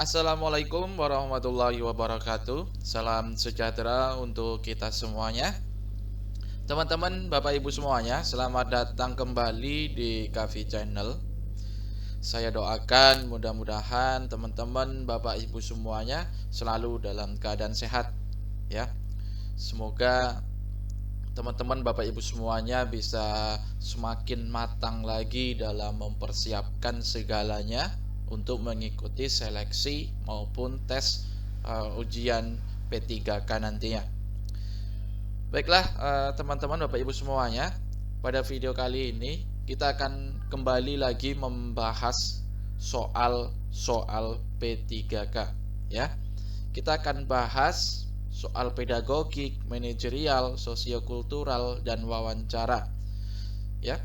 Assalamualaikum warahmatullahi wabarakatuh. Salam sejahtera untuk kita semuanya. Teman-teman, Bapak Ibu semuanya, selamat datang kembali di Cafe Channel. Saya doakan mudah-mudahan teman-teman, Bapak Ibu semuanya selalu dalam keadaan sehat, ya. Semoga teman-teman, Bapak Ibu semuanya bisa semakin matang lagi dalam mempersiapkan segalanya untuk mengikuti seleksi maupun tes ujian P3K nantinya. Baiklah, teman-teman, Bapak Ibu semuanya, pada video kali ini kita akan kembali lagi membahas soal P3K, ya. Kita akan bahas soal pedagogik, manajerial, sosiokultural, dan wawancara. Ya,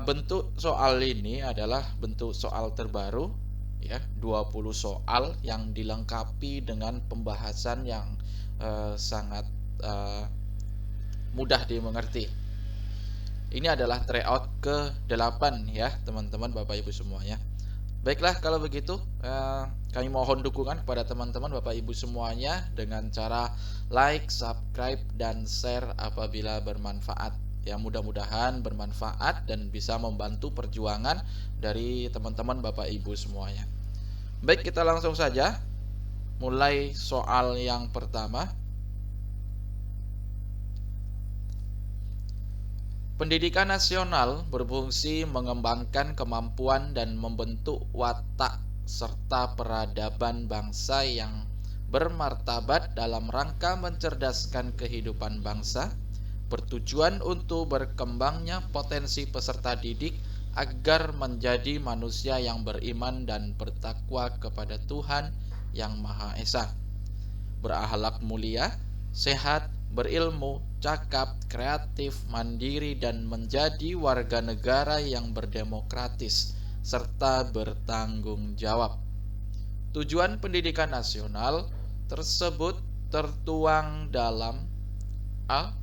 bentuk soal ini adalah bentuk soal terbaru, ya, 20 soal yang dilengkapi dengan pembahasan yang sangat mudah dimengerti. Ini adalah tryout ke-8 ya, teman-teman, Bapak Ibu semuanya. Baiklah, kalau begitu kami mohon dukungan kepada teman-teman Bapak Ibu semuanya dengan cara like, subscribe, dan share apabila bermanfaat. Ya, mudah-mudahan bermanfaat dan bisa membantu perjuangan dari teman-teman Bapak Ibu semuanya. Baik, kita langsung saja mulai soal yang pertama. Pendidikan nasional berfungsi mengembangkan kemampuan dan membentuk watak serta peradaban bangsa yang bermartabat dalam rangka mencerdaskan kehidupan bangsa, bertujuan untuk berkembangnya potensi peserta didik agar menjadi manusia yang beriman dan bertakwa kepada Tuhan yang Maha Esa, berakhlak mulia, sehat, berilmu, cakap, kreatif, mandiri, dan menjadi warga negara yang berdemokratis serta bertanggung jawab. Tujuan pendidikan nasional tersebut tertuang dalam A.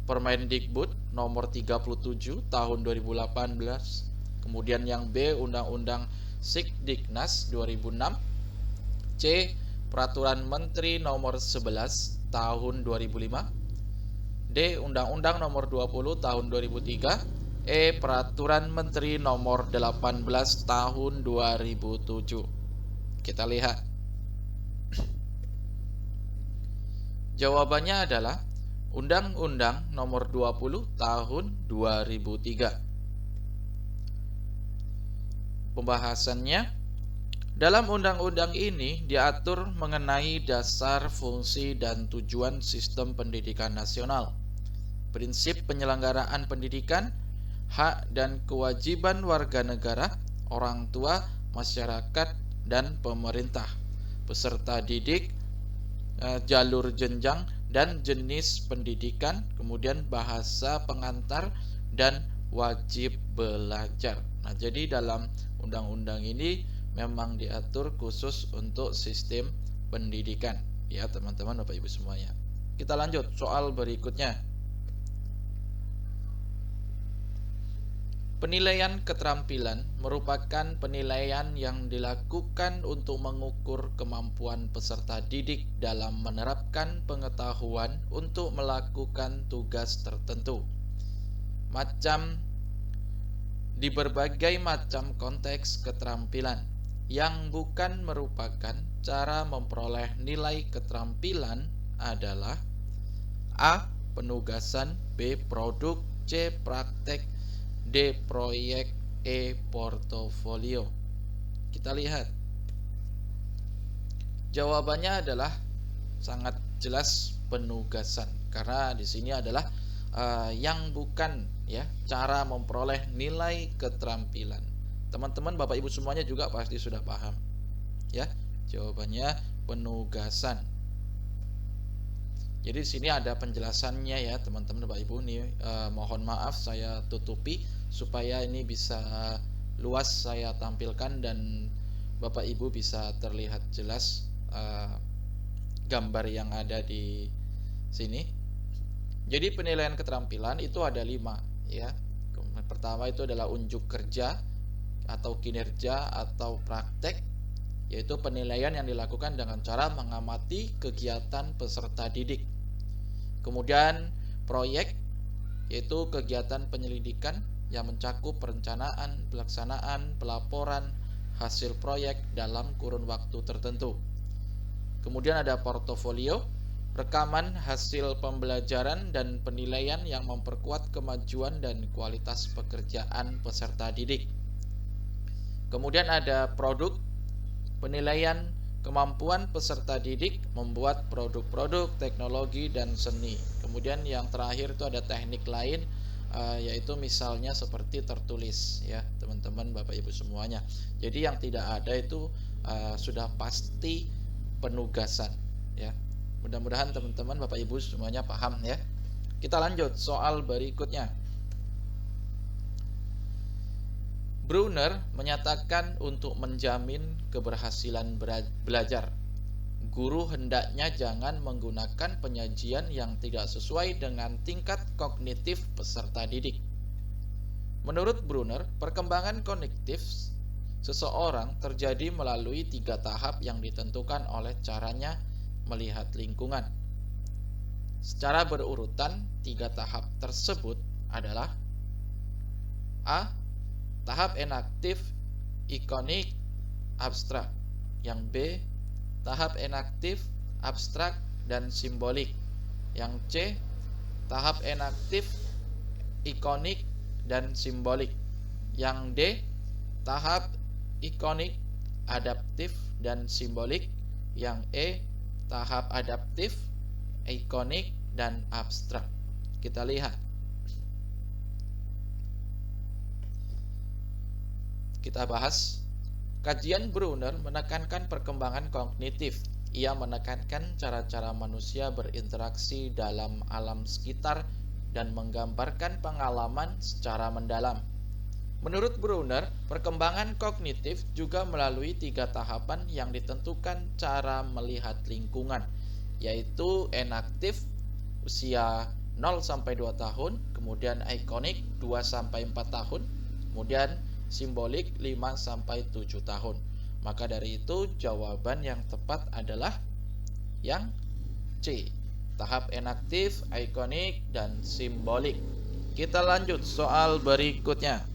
Permendikbud nomor 37 tahun 2018, kemudian yang B. Undang-Undang Sikdiknas 2006, C. Peraturan Menteri nomor 11 tahun 2005, D. Undang-Undang nomor 20 tahun 2003, E. Peraturan Menteri nomor 18 tahun 2007. Kita lihat. Jawabannya adalah Undang-Undang nomor 20 tahun 2003. Pembahasannya, dalam undang-undang ini diatur mengenai dasar, fungsi, dan tujuan sistem pendidikan nasional, prinsip penyelenggaraan pendidikan, hak dan kewajiban warga negara, orang tua, masyarakat, dan pemerintah, peserta didik, jalur jenjang dan jenis pendidikan, kemudian bahasa pengantar, dan wajib belajar. Nah, jadi dalam undang-undang ini memang diatur khusus untuk sistem pendidikan, ya teman-teman, Bapak Ibu semuanya. Kita lanjut soal berikutnya. Penilaian keterampilan merupakan penilaian yang dilakukan untuk mengukur kemampuan peserta didik dalam menerapkan pengetahuan untuk melakukan tugas tertentu. Di berbagai macam konteks keterampilan yang bukan merupakan cara memperoleh nilai keterampilan adalah A. Penugasan, B. Produk, C. Praktek, D. Proyek, E. Portofolio. Kita lihat. Jawabannya adalah sangat jelas penugasan, karena di sini adalah yang bukan ya cara memperoleh nilai keterampilan. Teman-teman Bapak Ibu semuanya juga pasti sudah paham. Ya, jawabannya penugasan. Jadi di sini ada penjelasannya ya teman-teman Bapak Ibu nih, mohon maaf saya tutupi supaya ini bisa luas saya tampilkan dan Bapak Ibu bisa terlihat jelas gambar yang ada di sini. Jadi penilaian keterampilan itu ada 5 ya. Pertama itu adalah unjuk kerja atau kinerja atau praktek. yaitu penilaian yang dilakukan dengan cara mengamati kegiatan peserta didik. Kemudian proyek, yaitu kegiatan penyelidikan yang mencakup perencanaan, pelaksanaan, pelaporan hasil proyek dalam kurun waktu tertentu. Kemudian ada portofolio, rekaman hasil pembelajaran dan penilaian yang memperkuat kemajuan dan kualitas pekerjaan peserta didik. Kemudian ada produk, penilaian kemampuan peserta didik membuat produk-produk, teknologi, dan seni. Kemudian yang terakhir itu ada teknik lain, yaitu misalnya seperti tertulis, ya teman-teman, Bapak Ibu semuanya. Jadi yang tidak ada itu sudah pasti penugasan, ya. Mudah-mudahan teman-teman Bapak Ibu semuanya paham, ya. Kita lanjut soal berikutnya. Brunner menyatakan untuk menjamin keberhasilan belajar, guru hendaknya jangan menggunakan penyajian yang tidak sesuai dengan tingkat kognitif peserta didik. Menurut Brunner, perkembangan kognitif seseorang terjadi melalui 3 tahap yang ditentukan oleh caranya melihat lingkungan. Secara berurutan, 3 tahap tersebut adalah: A. Tahap enaktif, ikonik, abstrak. Yang B, tahap enaktif, abstrak, dan simbolik. Yang C, tahap enaktif, ikonik, dan simbolik. Yang D, tahap ikonik, adaptif, dan simbolik. Yang E, tahap adaptif, ikonik, dan abstrak. Kita lihat. Kita bahas. Kajian Brunner menekankan perkembangan kognitif. Ia menekankan cara-cara manusia berinteraksi dalam alam sekitar dan menggambarkan pengalaman secara mendalam. Menurut Brunner, perkembangan kognitif juga melalui 3 tahapan yang ditentukan cara melihat lingkungan, yaitu enaktif usia 0-2 tahun, kemudian ikonik 2-4 tahun, kemudian simbolik 5-7 tahun. Maka dari itu jawaban yang tepat adalah yang C, tahap enaktif, ikonik, dan simbolik. Kita lanjut soal berikutnya.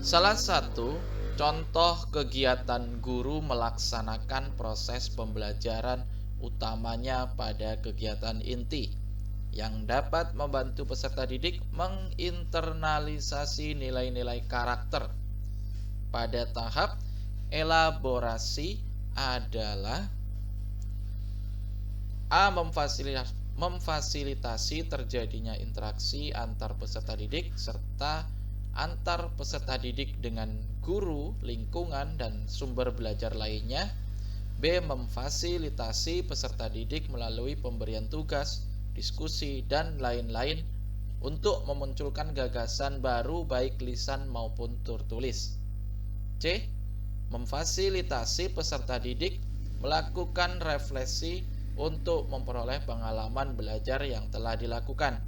Salah satu contoh kegiatan guru melaksanakan proses pembelajaran utamanya pada kegiatan inti yang dapat membantu peserta didik menginternalisasi nilai-nilai karakter. Pada tahap elaborasi adalah: A. Memfasilitasi terjadinya interaksi antar peserta didik serta antar peserta didik dengan guru, lingkungan, dan sumber belajar lainnya. B. Memfasilitasi peserta didik melalui pemberian tugas, diskusi, dan lain-lain untuk memunculkan gagasan baru baik lisan maupun tertulis. C. Memfasilitasi peserta didik melakukan refleksi untuk memperoleh pengalaman belajar yang telah dilakukan.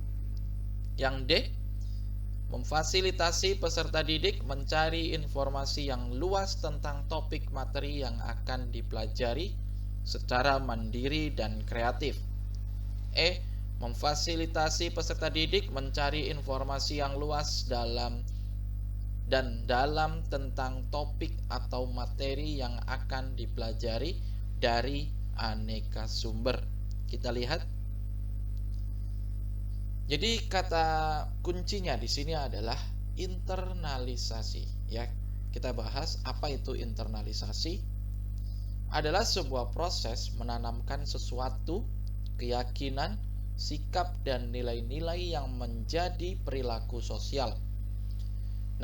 Yang D. Memfasilitasi peserta didik mencari informasi yang luas tentang topik materi yang akan dipelajari secara mandiri dan kreatif. E. Memfasilitasi peserta didik mencari informasi yang luas dalam tentang topik atau materi yang akan dipelajari dari aneka sumber. Kita lihat. Jadi kata kuncinya di sini adalah internalisasi, ya. Kita bahas apa itu internalisasi. Adalah sebuah proses menanamkan sesuatu, keyakinan, sikap, dan nilai-nilai yang menjadi perilaku sosial.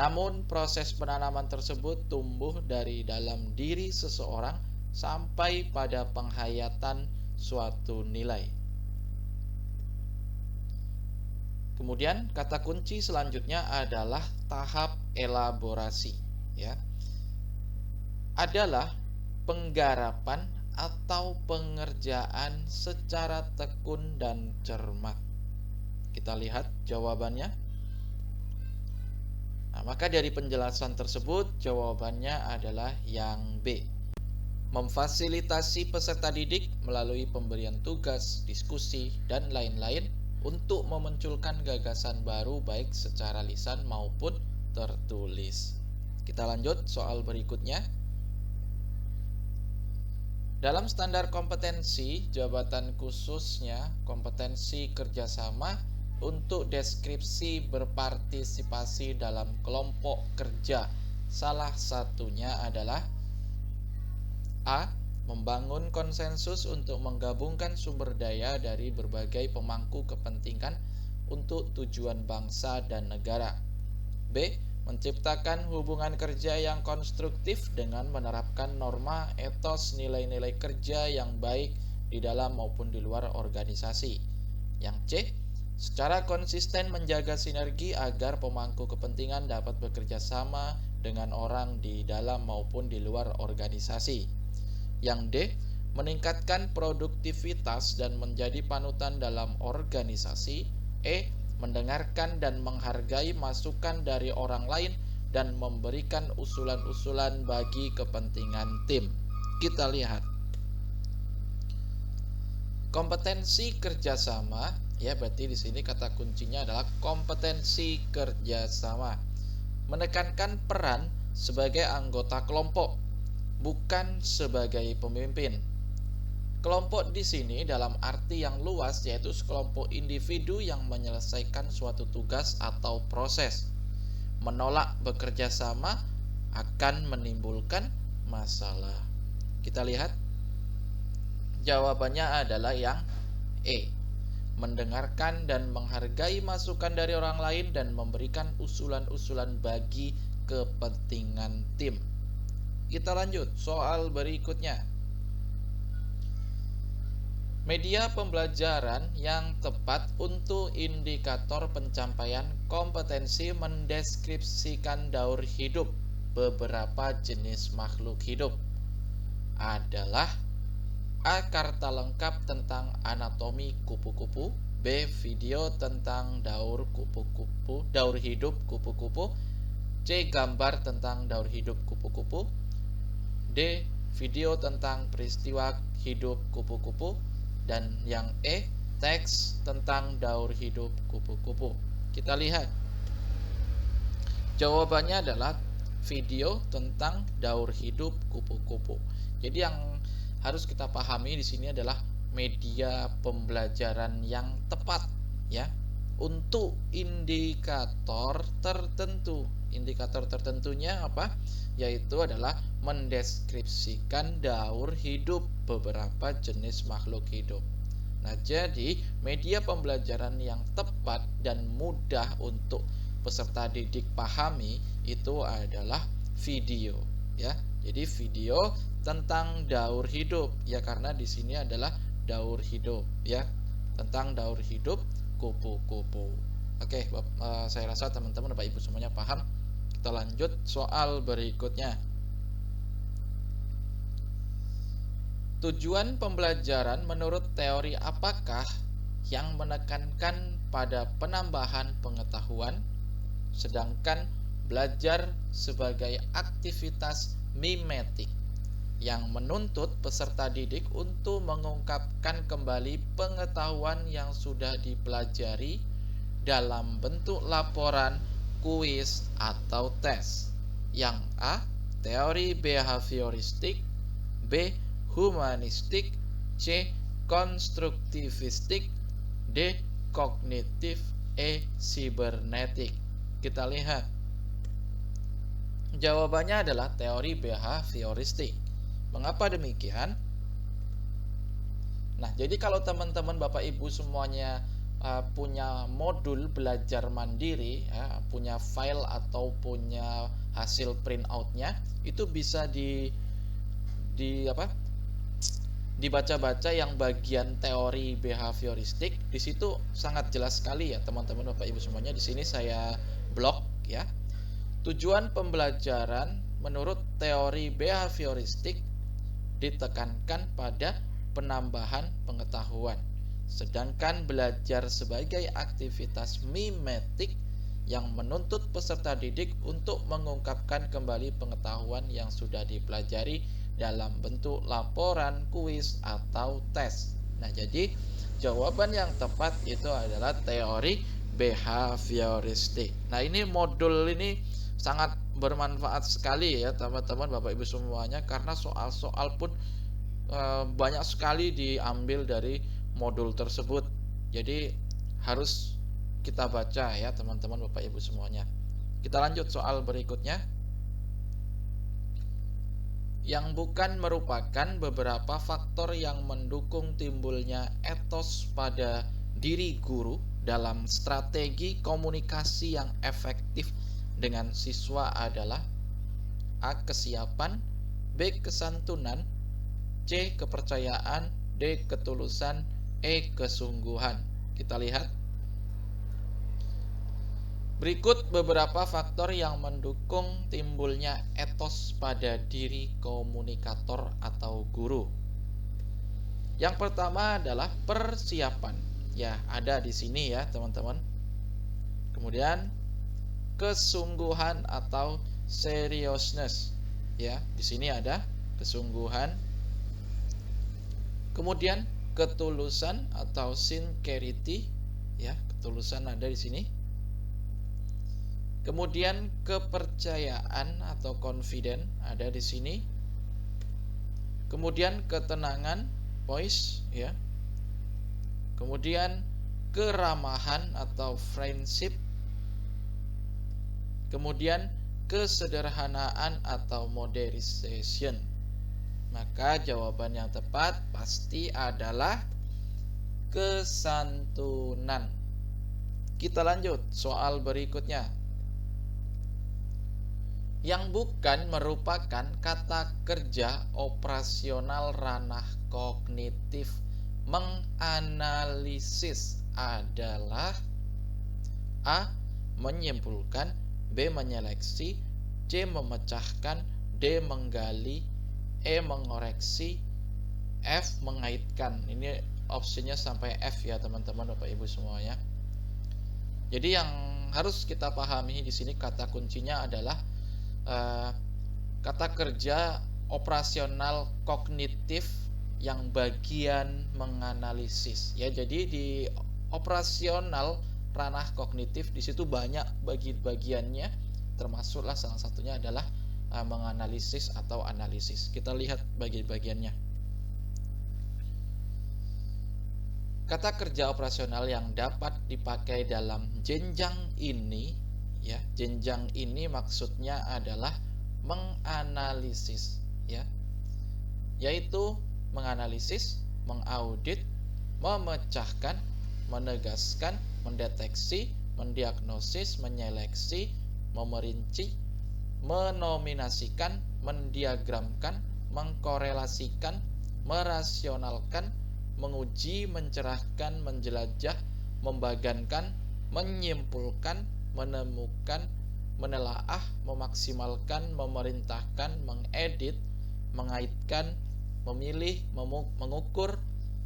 Namun proses penanaman tersebut tumbuh dari dalam diri seseorang sampai pada penghayatan suatu nilai. Kemudian kata kunci selanjutnya adalah tahap elaborasi, ya. Adalah penggarapan atau pengerjaan secara tekun dan cermat. Kita lihat jawabannya. Nah, maka dari penjelasan tersebut jawabannya adalah yang B. Memfasilitasi peserta didik melalui pemberian tugas, diskusi, dan lain-lain untuk memunculkan gagasan baru baik secara lisan maupun tertulis. Kita lanjut soal berikutnya. Dalam standar kompetensi, jabatan khususnya kompetensi kerjasama untuk deskripsi berpartisipasi dalam kelompok kerja. Salah satunya adalah A. Membangun konsensus untuk menggabungkan sumber daya dari berbagai pemangku kepentingan untuk tujuan bangsa dan negara. B. Menciptakan hubungan kerja yang konstruktif dengan menerapkan norma, etos, nilai-nilai kerja yang baik di dalam maupun di luar organisasi. Yang C. Secara konsisten menjaga sinergi agar pemangku kepentingan dapat bekerja sama dengan orang di dalam maupun di luar organisasi. Yang D. Meningkatkan produktivitas dan menjadi panutan dalam organisasi. E. Mendengarkan dan menghargai masukan dari orang lain dan memberikan usulan-usulan bagi kepentingan tim. Kita lihat. Kompetensi kerjasama, ya berarti di sini kata kuncinya adalah kompetensi kerjasama. Menekankan peran sebagai anggota kelompok, bukan sebagai pemimpin. Kelompok di sini dalam arti yang luas yaitu sekelompok individu yang menyelesaikan suatu tugas atau proses. Menolak bekerja sama akan menimbulkan masalah. Kita lihat. Jawabannya adalah yang E. Mendengarkan dan menghargai masukan dari orang lain dan memberikan usulan-usulan bagi kepentingan tim. Kita lanjut soal berikutnya. Media pembelajaran yang tepat untuk indikator pencapaian kompetensi mendeskripsikan daur hidup beberapa jenis makhluk hidup adalah A. Karta lengkap tentang anatomi kupu-kupu. B. Video tentang daur hidup kupu-kupu. C. Gambar tentang daur hidup kupu-kupu. D. Video tentang peristiwa hidup kupu-kupu. Dan yang E. Teks tentang daur hidup kupu-kupu. Kita lihat. Jawabannya adalah video tentang daur hidup kupu-kupu. Jadi yang harus kita pahami di sini adalah media pembelajaran yang tepat ya untuk indikator tertentu. Indikator tertentunya apa? Yaitu adalah mendeskripsikan daur hidup beberapa jenis makhluk hidup. Nah, jadi media pembelajaran yang tepat dan mudah untuk peserta didik pahami itu adalah video ya. Jadi video tentang daur hidup ya, karena di sini adalah daur hidup ya, tentang daur hidup kupu-kupu. Oke, saya rasa teman-teman Bapak Ibu semuanya paham. Kita lanjut soal berikutnya. Tujuan pembelajaran menurut teori apakah yang menekankan pada penambahan pengetahuan, sedangkan belajar sebagai aktivitas mimetik yang menuntut peserta didik untuk mengungkapkan kembali pengetahuan yang sudah dipelajari dalam bentuk laporan, kuis, atau tes. Yang A. Teori behavioristik. B. Humanistik. C. Konstruktivistik. D. Kognitif. E. Sibernetik. Kita lihat. Jawabannya adalah teori behavioristik. Mengapa demikian? Nah, jadi kalau teman-teman Bapak Ibu semuanya punya modul belajar mandiri ya, punya file atau punya hasil printoutnya, itu bisa dibaca-baca yang bagian teori behavioristik. Di situ sangat jelas sekali ya teman-teman Bapak Ibu semuanya. Di sini saya blok ya. Tujuan pembelajaran menurut teori behavioristik ditekankan pada penambahan pengetahuan. Sedangkan belajar sebagai aktivitas mimetik yang menuntut peserta didik untuk mengungkapkan kembali pengetahuan yang sudah dipelajari dalam bentuk laporan, kuis, atau tes. Nah, jadi jawaban yang tepat itu adalah teori behavioristik. Nah, ini modul ini sangat bermanfaat sekali ya teman-teman, Bapak Ibu semuanya, karena soal-soal pun banyak sekali diambil dari modul tersebut. Jadi harus kita baca ya teman-teman, Bapak Ibu semuanya. Kita lanjut soal berikutnya. Yang bukan merupakan beberapa faktor yang mendukung timbulnya etos pada diri guru dalam strategi komunikasi yang efektif dengan siswa adalah: A. Kesiapan, B. Kesantunan, C. Kepercayaan, D. Ketulusan, E. Kesungguhan. Kita lihat. Berikut beberapa faktor yang mendukung timbulnya etos pada diri komunikator atau guru. Yang pertama adalah persiapan. Ya, ada di sini ya, teman-teman. Kemudian kesungguhan atau seriousness. Ya, di sini ada kesungguhan. Kemudian ketulusan atau sincerity. Ya, ketulusan ada di sini. Kemudian kepercayaan atau confident ada di sini. Kemudian ketenangan, poise, ya. Kemudian keramahan atau friendship. Kemudian kesederhanaan atau moderation. Maka jawaban yang tepat pasti adalah kesantunan. Kita lanjut soal berikutnya. Yang bukan merupakan kata kerja operasional ranah kognitif menganalisis adalah: A. Menyimpulkan, B. Menyeleksi, C. Memecahkan, D. Menggali, E. Mengoreksi, F. Mengaitkan. Ini opsinya sampai F ya teman-teman, Bapak Ibu semuanya. Jadi yang harus kita pahami di sini kata kuncinya adalah kata kerja operasional kognitif yang bagian menganalisis ya. Jadi di operasional ranah kognitif di situ banyak bagiannya, termasuklah salah satunya adalah menganalisis atau analisis. Kita lihat bagian-bagiannya. Kata kerja operasional yang dapat dipakai dalam jenjang ini ya, jenjang ini maksudnya adalah menganalisis ya, yaitu menganalisis, mengaudit, memecahkan, menegaskan, mendeteksi, mendiagnosis, menyeleksi, memerinci, menominasikan, mendiagramkan, mengkorelasikan, merasionalkan, menguji, mencerahkan, menjelajah, membagankan, menyimpulkan, menemukan, menelaah, memaksimalkan, memerintahkan, mengedit, mengaitkan, memilih, mengukur,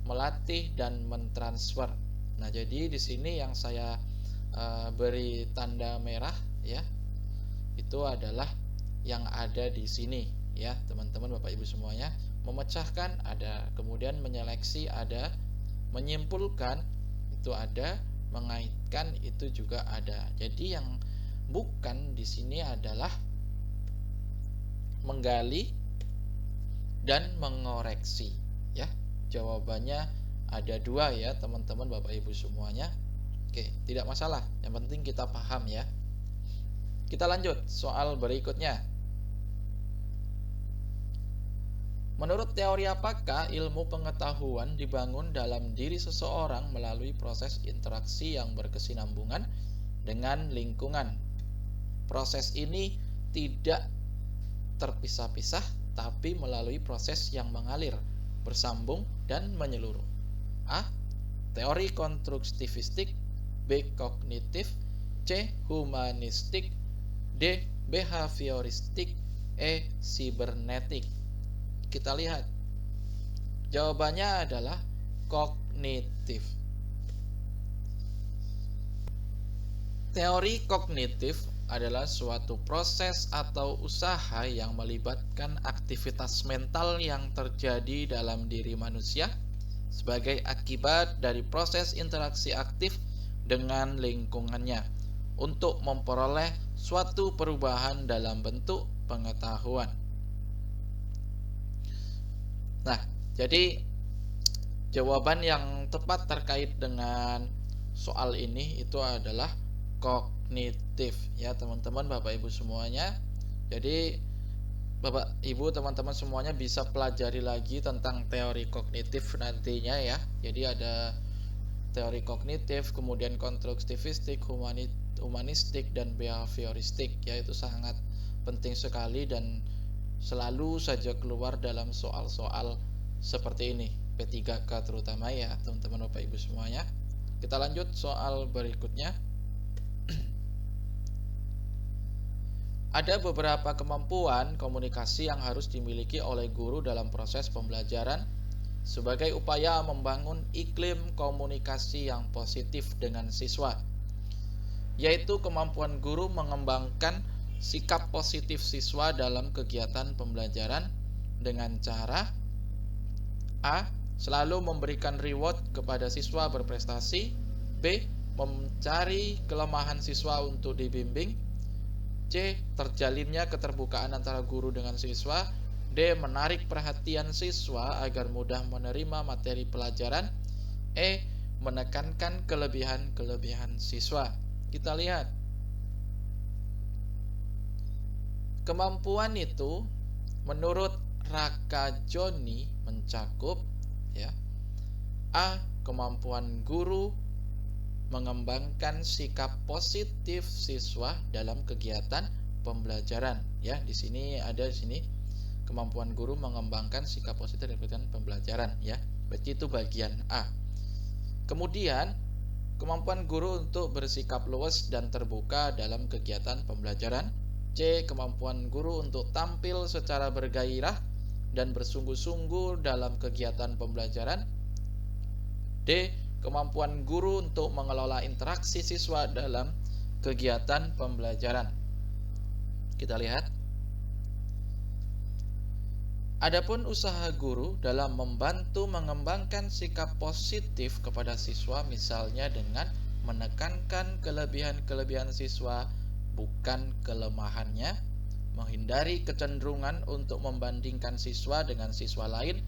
melatih, dan mentransfer. Nah, jadi di sini yang saya beri tanda merah ya, itu adalah yang ada di sini ya, teman-teman, Bapak Ibu semuanya. Memecahkan ada, kemudian menyeleksi ada, menyimpulkan itu ada, mengaitkan itu juga ada. Jadi yang bukan di sini adalah menggali dan mengoreksi ya. Jawabannya ada dua ya teman-teman, Bapak Ibu semuanya. Oke, tidak masalah, yang penting kita paham ya. Kita lanjut soal berikutnya. Menurut teori apakah ilmu pengetahuan dibangun dalam diri seseorang melalui proses interaksi yang berkesinambungan dengan lingkungan? Proses ini tidak terpisah-pisah, tapi melalui proses yang mengalir, bersambung, dan menyeluruh. A. Teori konstruktivistik, B. Kognitif, C. Humanistik, D. Behavioristik, E. Sibernetik. Kita lihat. Jawabannya adalah kognitif. Teori kognitif adalah suatu proses atau usaha yang melibatkan aktivitas mental yang terjadi dalam diri manusia sebagai akibat dari proses interaksi aktif dengan lingkungannya untuk memperoleh suatu perubahan dalam bentuk pengetahuan. Nah, jadi jawaban yang tepat terkait dengan soal ini itu adalah kognitif ya teman-teman, Bapak Ibu semuanya. Jadi Bapak Ibu teman-teman semuanya bisa pelajari lagi tentang teori kognitif nantinya ya. Jadi ada teori kognitif, kemudian konstruktivistik, humanistik, dan behavioristik ya. Itu sangat penting sekali dan selalu saja keluar dalam soal-soal seperti ini, P3K terutama ya teman-teman Bapak Ibu semuanya. Kita lanjut soal berikutnya. Ada beberapa kemampuan komunikasi yang harus dimiliki oleh guru dalam proses pembelajaran sebagai upaya membangun iklim komunikasi yang positif dengan siswa, yaitu kemampuan guru mengembangkan sikap positif siswa dalam kegiatan pembelajaran dengan cara A. Selalu memberikan reward kepada siswa berprestasi. B. Mencari kelemahan siswa untuk dibimbing. C. Terjalinnya keterbukaan antara guru dengan siswa. D. Menarik perhatian siswa agar mudah menerima materi pelajaran. E. Menekankan kelebihan-kelebihan siswa. Kita lihat. Kemampuan itu menurut Rakajoni mencakup ya, A. Kemampuan guru mengembangkan sikap positif siswa dalam kegiatan pembelajaran ya. Di sini ada kemampuan guru mengembangkan sikap positif dalam kegiatan pembelajaran ya. Berarti itu bagian A. Kemudian kemampuan guru untuk bersikap luas dan terbuka dalam kegiatan pembelajaran. C. Kemampuan guru untuk tampil secara bergairah dan bersungguh-sungguh dalam kegiatan pembelajaran. D. Kemampuan guru untuk mengelola interaksi siswa dalam kegiatan pembelajaran. Kita lihat. Adapun usaha guru dalam membantu mengembangkan sikap positif kepada siswa, misalnya dengan menekankan kelebihan-kelebihan siswa bukan kelemahannya, menghindari kecenderungan untuk membandingkan siswa dengan siswa lain,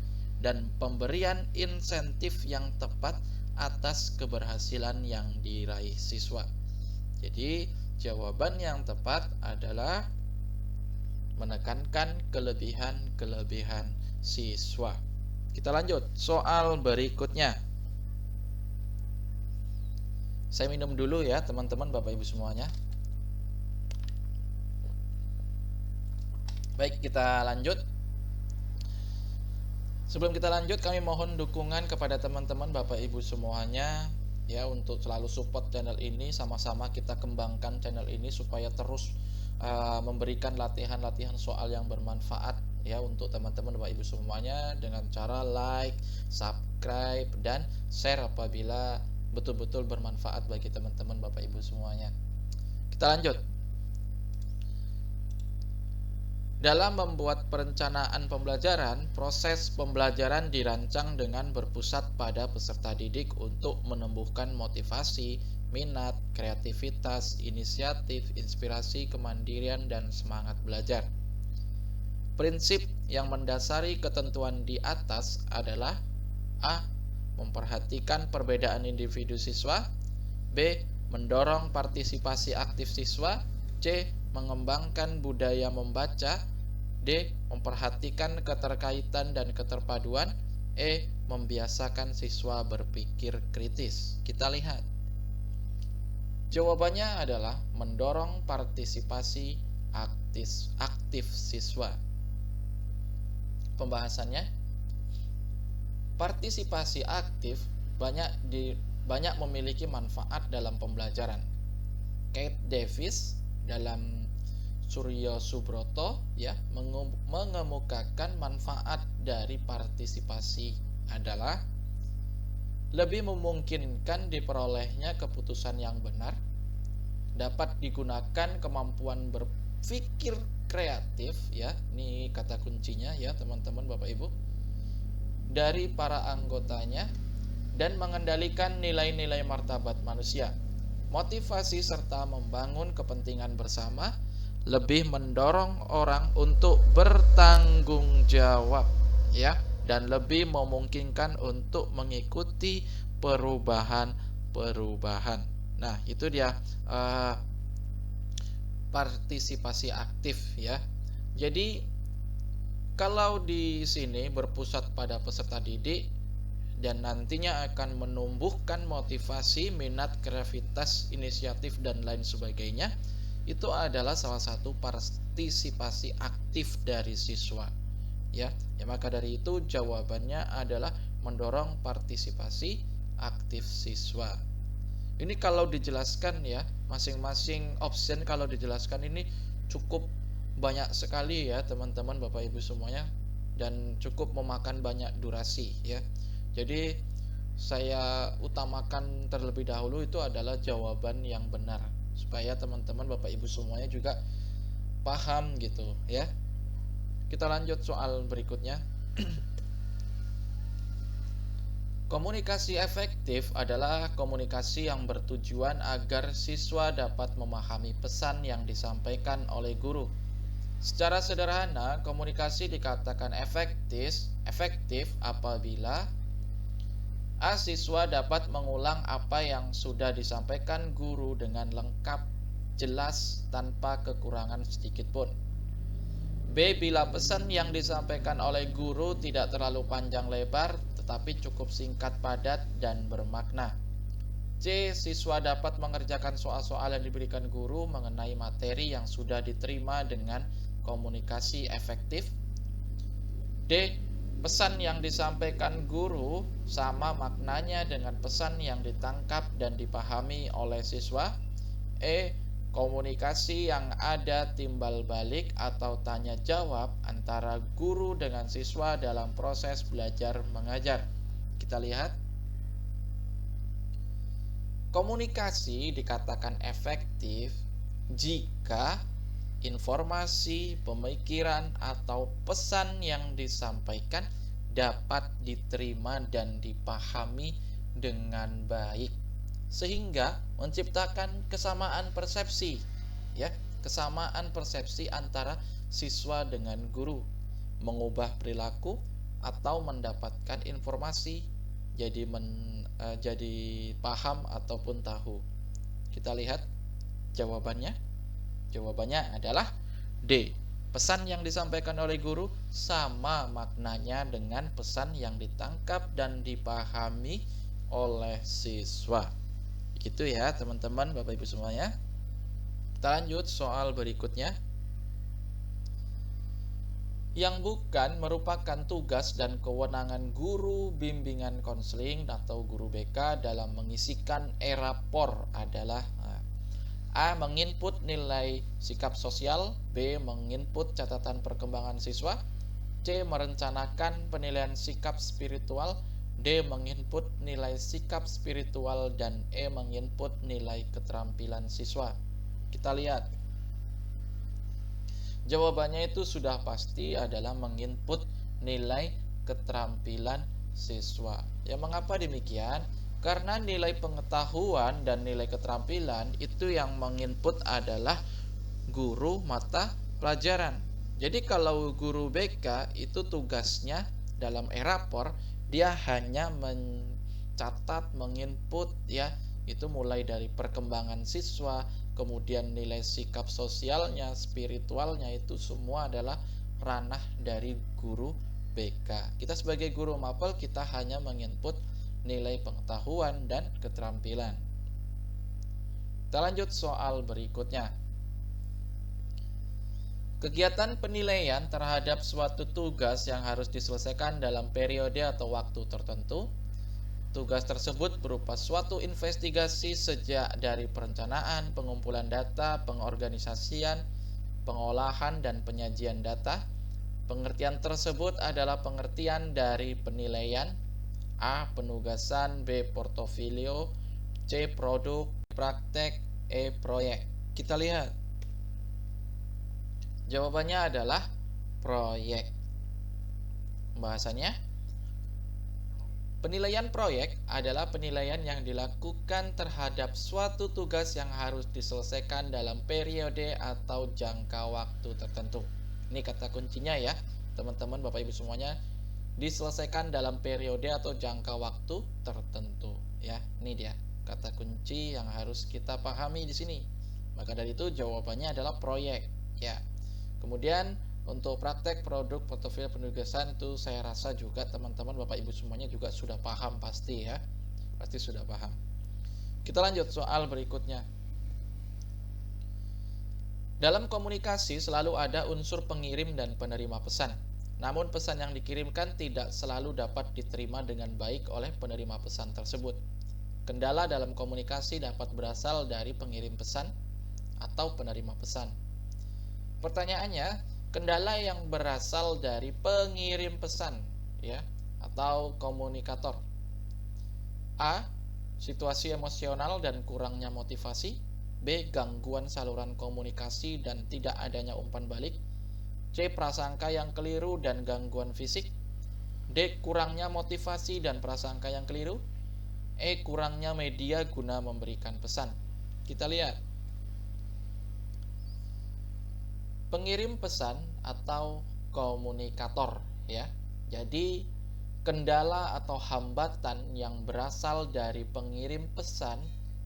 dan pemberian insentif yang tepat atas keberhasilan yang diraih siswa. Jadi jawaban yang tepat adalah menekankan kelebihan-kelebihan siswa. Kita lanjut soal berikutnya. Saya minum dulu ya teman-teman Bapak Ibu semuanya. Baik, kita lanjut. Sebelum kita lanjut, kami mohon dukungan kepada teman-teman Bapak Ibu semuanya ya untuk selalu support channel ini. Sama-sama kita kembangkan channel ini supaya terus memberikan latihan-latihan soal yang bermanfaat ya untuk teman-teman Bapak Ibu semuanya dengan cara like, subscribe, dan share apabila betul-betul bermanfaat bagi teman-teman Bapak Ibu semuanya. Kita lanjut. Dalam membuat perencanaan pembelajaran, proses pembelajaran dirancang dengan berpusat pada peserta didik untuk menumbuhkan motivasi, minat, kreativitas, inisiatif, inspirasi, kemandirian, dan semangat belajar. Prinsip yang mendasari ketentuan di atas adalah A. Memperhatikan perbedaan individu siswa. B. Mendorong partisipasi aktif siswa. C. Mengembangkan budaya membaca. D. Memperhatikan keterkaitan dan keterpaduan. E. Membiasakan siswa berpikir kritis. Kita lihat. Jawabannya adalah mendorong partisipasi aktif siswa. Pembahasannya, partisipasi aktif banyak memiliki manfaat dalam pembelajaran. Kate Davis dalam Suryo Subroto ya mengemukakan manfaat dari partisipasi adalah lebih memungkinkan diperolehnya keputusan yang benar, dapat digunakan kemampuan berpikir kreatif, ya, ini kata kuncinya ya teman-teman Bapak Ibu, dari para anggotanya dan mengendalikan nilai-nilai martabat manusia. Motivasi serta membangun kepentingan bersama lebih mendorong orang untuk bertanggung jawab, ya, dan lebih memungkinkan untuk mengikuti perubahan-perubahan. Nah, itu dia partisipasi aktif, ya. Jadi kalau di sini berpusat pada peserta didik dan nantinya akan menumbuhkan motivasi, minat, kreativitas, inisiatif dan lain sebagainya, itu adalah salah satu partisipasi aktif dari siswa, ya. Maka dari itu jawabannya adalah mendorong partisipasi aktif siswa. Ini kalau dijelaskan ya, masing-masing option kalau dijelaskan ini cukup banyak sekali ya teman-teman Bapak Ibu semuanya, dan cukup memakan banyak durasi ya. Jadi saya utamakan terlebih dahulu itu adalah jawaban yang benar, supaya teman-teman Bapak Ibu semuanya juga paham gitu ya. Kita lanjut soal berikutnya. Komunikasi efektif adalah komunikasi yang bertujuan agar siswa dapat memahami pesan yang disampaikan oleh guru. Secara sederhana, komunikasi dikatakan efektif apabila A. Siswa dapat mengulang apa yang sudah disampaikan guru dengan lengkap, jelas, tanpa kekurangan sedikit pun. B. Bila pesan yang disampaikan oleh guru tidak terlalu panjang lebar, tetapi cukup singkat, padat, dan bermakna. C. Siswa dapat mengerjakan soal-soal yang diberikan guru mengenai materi yang sudah diterima dengan komunikasi efektif. D. Pesan yang disampaikan guru sama maknanya dengan pesan yang ditangkap dan dipahami oleh siswa. E. Komunikasi yang ada timbal balik atau tanya jawab antara guru dengan siswa dalam proses belajar mengajar. Kita lihat. Komunikasi dikatakan efektif jika informasi, pemikiran, atau pesan yang disampaikan dapat diterima dan dipahami dengan baik, sehingga menciptakan kesamaan persepsi, ya, kesamaan persepsi antara siswa dengan guru, mengubah perilaku atau mendapatkan informasi jadi paham ataupun tahu. Kita lihat jawabannya. Jawabannya adalah D. Pesan yang disampaikan oleh guru sama maknanya dengan pesan yang ditangkap dan dipahami oleh siswa. Begitu ya teman-teman Bapak Ibu semuanya. Kita lanjut soal berikutnya. Yang bukan merupakan tugas dan kewenangan guru bimbingan konseling atau guru BK dalam mengisikan e-rapor adalah A. Menginput nilai sikap sosial. B. Menginput catatan perkembangan siswa. C. Merencanakan penilaian sikap spiritual. D. Menginput nilai sikap spiritual. Dan E. Menginput nilai keterampilan siswa. Kita lihat. Jawabannya itu sudah pasti adalah menginput nilai keterampilan siswa. Ya, mengapa demikian? Karena nilai pengetahuan dan nilai keterampilan itu yang menginput adalah guru mata pelajaran. Jadi kalau guru BK itu tugasnya dalam e-rapor, dia hanya mencatat, menginput ya, itu mulai dari perkembangan siswa, kemudian nilai sikap sosialnya, spiritualnya, itu semua adalah ranah dari guru BK. Kita sebagai guru mapel, kita hanya menginput nilai pengetahuan dan keterampilan. Kita lanjut soal berikutnya. Kegiatan penilaian terhadap suatu tugas yang harus diselesaikan dalam periode atau waktu tertentu. Tugas tersebut berupa suatu investigasi sejak dari perencanaan, pengumpulan data, pengorganisasian, pengolahan, dan penyajian data. Pengertian tersebut adalah pengertian dari penilaian. A. Penugasan. B. Portofolio. C. Produk. Praktek. proyek. Kita lihat. Jawabannya adalah proyek. Pembahasannya, penilaian proyek adalah penilaian yang dilakukan terhadap suatu tugas yang harus diselesaikan dalam periode atau jangka waktu tertentu. Ini kata kuncinya ya, teman-teman, Bapak Ibu semuanya. Diselesaikan dalam periode atau jangka waktu tertentu. Ya, ini dia kata kunci yang harus kita pahami di sini. Maka dari itu jawabannya adalah proyek. Ya. Kemudian untuk praktek produk portofolio penugasan itu saya rasa juga teman-teman Bapak Ibu semuanya juga sudah paham pasti ya. Pasti sudah paham. Kita lanjut soal berikutnya. Dalam komunikasi selalu ada unsur pengirim dan penerima pesan. Namun pesan yang dikirimkan tidak selalu dapat diterima dengan baik oleh penerima pesan tersebut. Kendala dalam komunikasi dapat berasal dari pengirim pesan atau penerima pesan. Pertanyaannya, kendala yang berasal dari pengirim pesan ya atau komunikator. A. Situasi emosional dan kurangnya motivasi. B. Gangguan saluran komunikasi dan tidak adanya umpan balik. C. Prasangka yang keliru dan gangguan fisik. D. Kurangnya motivasi dan prasangka yang keliru. E. Kurangnya media guna memberikan pesan. Kita lihat. Pengirim pesan atau komunikator ya. Jadi kendala atau hambatan yang berasal dari pengirim pesan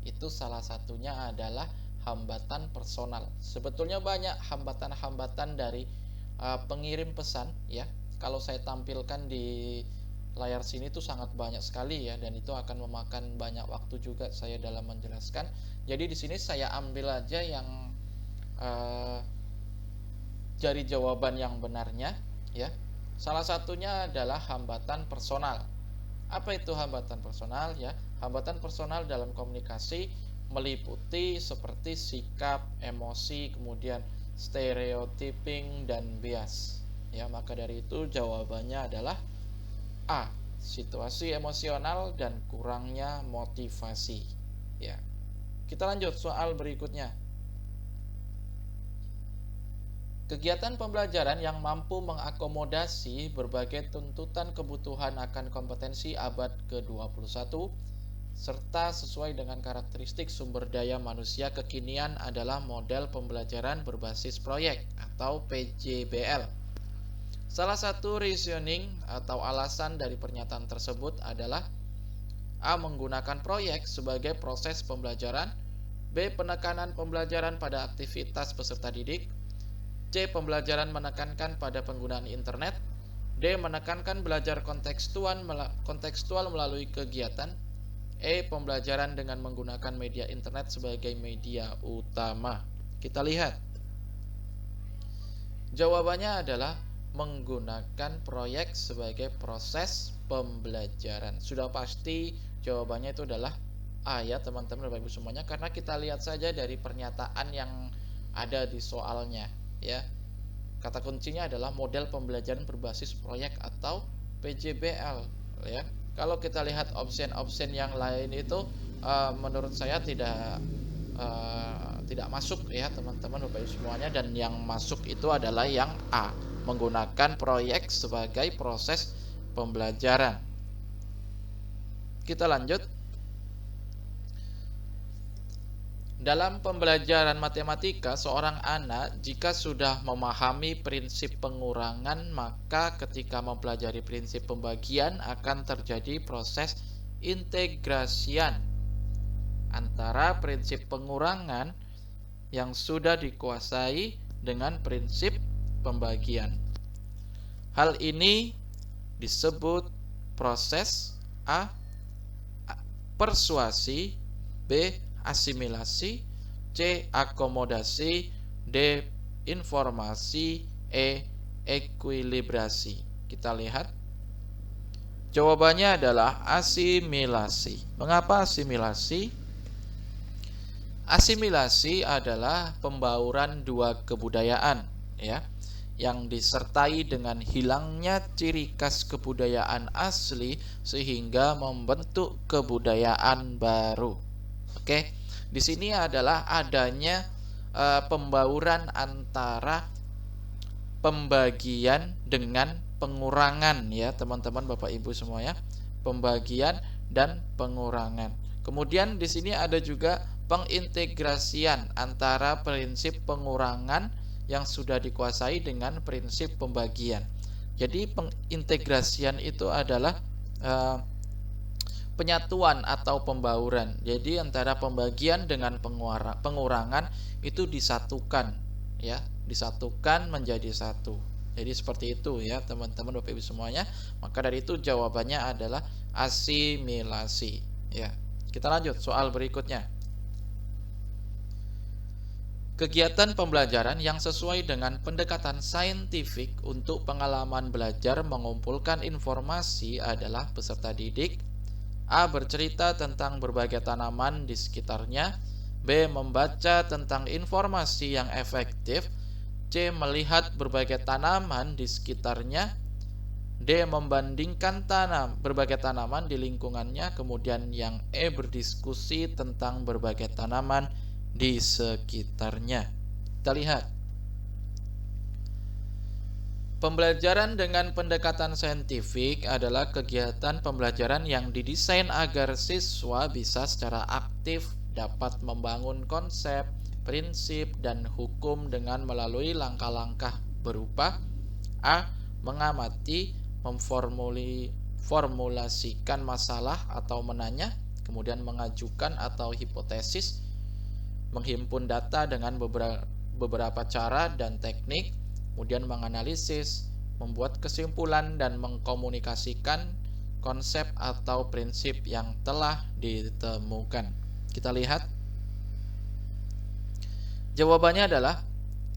itu salah satunya adalah hambatan personal. Sebetulnya banyak hambatan-hambatan dari pengirim pesan ya. Kalau saya tampilkan di layar sini itu sangat banyak sekali ya, dan itu akan memakan banyak waktu juga saya dalam menjelaskan. Jadi di sini saya ambil aja yang dari jawaban yang benarnya ya. Salah satunya adalah hambatan personal. Apa itu hambatan personal ya? Hambatan personal dalam komunikasi meliputi seperti sikap, emosi, kemudian stereotyping dan bias. Ya, maka dari itu jawabannya adalah A. Situasi emosional dan kurangnya motivasi. Ya. Kita lanjut soal berikutnya. Kegiatan pembelajaran yang mampu mengakomodasi berbagai tuntutan kebutuhan akan kompetensi abad ke-21 serta sesuai dengan karakteristik sumber daya manusia kekinian adalah model pembelajaran berbasis proyek atau PJBL. Salah satu reasoning atau alasan dari pernyataan tersebut adalah A. Menggunakan proyek sebagai proses pembelajaran. B. Penekanan pembelajaran pada aktivitas peserta didik. C. Pembelajaran menekankan pada penggunaan internet. D. Menekankan belajar kontekstual melalui kegiatan. E. Pembelajaran dengan menggunakan media internet sebagai media utama. Kita lihat. Jawabannya adalah menggunakan proyek sebagai proses pembelajaran. Sudah pasti jawabannya itu adalah A ya teman-teman Bapak Ibu semuanya, karena kita lihat saja dari pernyataan yang ada di soalnya. Ya, kata kuncinya adalah model pembelajaran berbasis proyek atau PJBL ya. Kalau kita lihat opsi-opsi yang lain itu menurut saya tidak masuk ya teman-teman Bapak Ibu semuanya, dan yang masuk itu adalah yang A, menggunakan proyek sebagai proses pembelajaran. Kita lanjut. Dalam pembelajaran matematika, seorang anak jika sudah memahami prinsip pengurangan, maka ketika mempelajari prinsip pembagian akan terjadi proses integrasian antara prinsip pengurangan yang sudah dikuasai dengan prinsip pembagian. Hal ini disebut proses A. Persuasi, B. Asimilasi, C. Akomodasi, D. Informasi, E. Ekuilibrasi. Kita lihat. Jawabannya adalah asimilasi. Mengapa asimilasi? Asimilasi adalah pembauran dua kebudayaan ya, yang disertai dengan hilangnya ciri khas kebudayaan asli sehingga membentuk kebudayaan baru. Oke, di sini adalah adanya pembauran antara pembagian dengan pengurangan ya teman-teman Bapak Ibu semua ya. Pembagian dan pengurangan. Kemudian di sini ada juga pengintegrasian antara prinsip pengurangan yang sudah dikuasai dengan prinsip pembagian. Jadi pengintegrasian itu adalah penyatuan atau pembauran. Jadi antara pembagian dengan pengurangan itu disatukan ya, disatukan menjadi satu. Jadi seperti itu ya teman-teman Bapak Ibu semuanya. Maka dari itu jawabannya adalah asimilasi ya. Kita lanjut soal berikutnya. Kegiatan pembelajaran yang sesuai dengan pendekatan saintifik untuk pengalaman belajar mengumpulkan informasi adalah peserta didik A. Bercerita tentang berbagai tanaman di sekitarnya. B. Membaca tentang informasi yang efektif. C. Melihat berbagai tanaman di sekitarnya. D. Membandingkan berbagai tanaman di lingkungannya. Kemudian yang E. Berdiskusi tentang berbagai tanaman di sekitarnya. Kita lihat. Pembelajaran dengan pendekatan saintifik adalah kegiatan pembelajaran yang didesain agar siswa bisa secara aktif dapat membangun konsep, prinsip, dan hukum dengan melalui langkah-langkah berupa A. Mengamati, memformulasikan masalah atau menanya, kemudian mengajukan atau hipotesis, menghimpun data dengan beberapa cara dan teknik, kemudian menganalisis, membuat kesimpulan, dan mengkomunikasikan konsep atau prinsip yang telah ditemukan. Kita lihat. Jawabannya adalah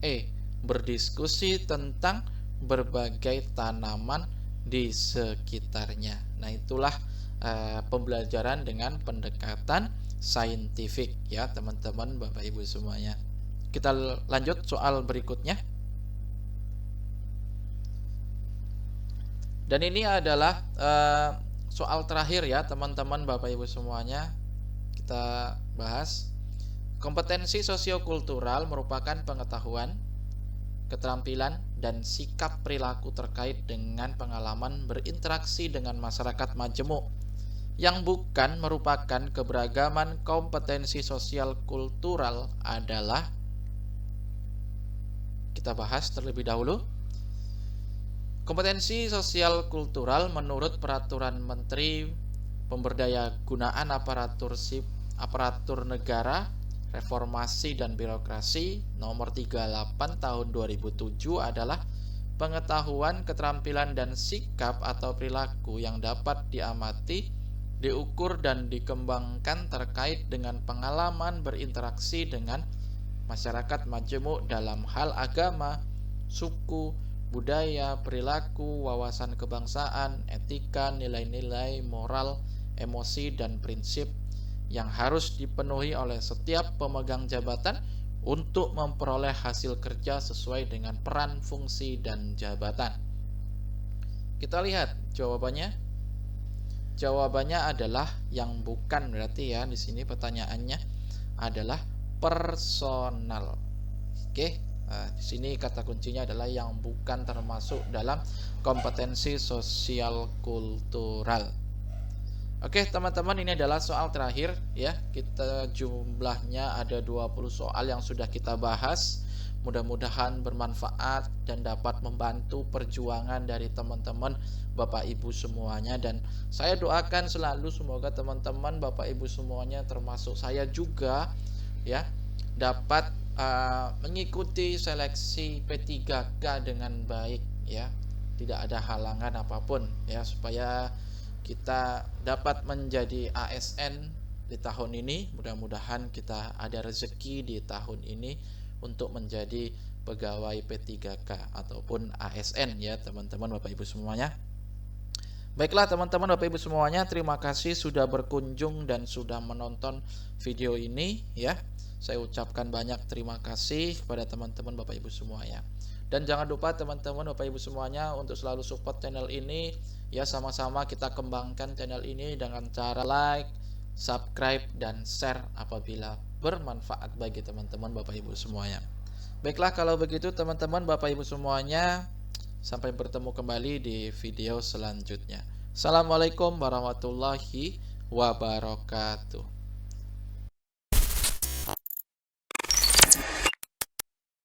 E. Berdiskusi tentang berbagai tanaman di sekitarnya. Nah, itulah pembelajaran dengan pendekatan saintifik ya teman-teman Bapak Ibu semuanya. Kita lanjut soal berikutnya. Dan ini adalah soal terakhir ya teman-teman Bapak Ibu semuanya. Kita bahas. Kompetensi sosiokultural merupakan pengetahuan, keterampilan, dan sikap perilaku terkait dengan pengalaman berinteraksi dengan masyarakat majemuk yang bukan merupakan keberagaman. Kompetensi sosial kultural adalah, kita bahas terlebih dahulu. Kompetensi sosial kultural menurut Peraturan Menteri Pemberdayagunaan Aparatur Negara, Reformasi dan Birokrasi Nomor 38 Tahun 2007 adalah pengetahuan, keterampilan, dan sikap atau perilaku yang dapat diamati, diukur, dan dikembangkan terkait dengan pengalaman berinteraksi dengan masyarakat majemuk dalam hal agama, suku, budaya, perilaku, wawasan kebangsaan, etika, nilai-nilai, moral, emosi, dan prinsip yang harus dipenuhi oleh setiap pemegang jabatan untuk memperoleh hasil kerja sesuai dengan peran, fungsi, dan jabatan. Kita lihat jawabannya. Jawabannya adalah yang bukan, berarti ya di sini pertanyaannya adalah personal. Oke. Nah, di sini kata kuncinya adalah yang bukan termasuk dalam kompetensi sosial kultural. Oke, teman-teman, ini adalah soal terakhir ya. Kita jumlahnya ada 20 soal yang sudah kita bahas. Mudah-mudahan bermanfaat dan dapat membantu perjuangan dari teman-teman Bapak Ibu semuanya, dan saya doakan selalu semoga teman-teman Bapak Ibu semuanya termasuk saya juga ya dapat mengikuti seleksi P3K dengan baik ya, tidak ada halangan apapun ya, supaya kita dapat menjadi ASN di tahun ini. Mudah-mudahan kita ada rezeki di tahun ini untuk menjadi pegawai P3K ataupun ASN ya teman-teman Bapak Ibu semuanya. Baiklah teman-teman Bapak Ibu semuanya, terima kasih sudah berkunjung dan sudah menonton video ini ya. Saya ucapkan banyak terima kasih kepada teman-teman Bapak Ibu semuanya. Dan jangan lupa teman-teman Bapak Ibu semuanya untuk selalu support channel ini ya, sama-sama kita kembangkan channel ini dengan cara like, subscribe dan share apabila bermanfaat bagi teman-teman Bapak Ibu semuanya. Baiklah, kalau begitu teman-teman Bapak Ibu semuanya, sampai bertemu kembali di video selanjutnya. Assalamualaikum warahmatullahi wabarakatuh.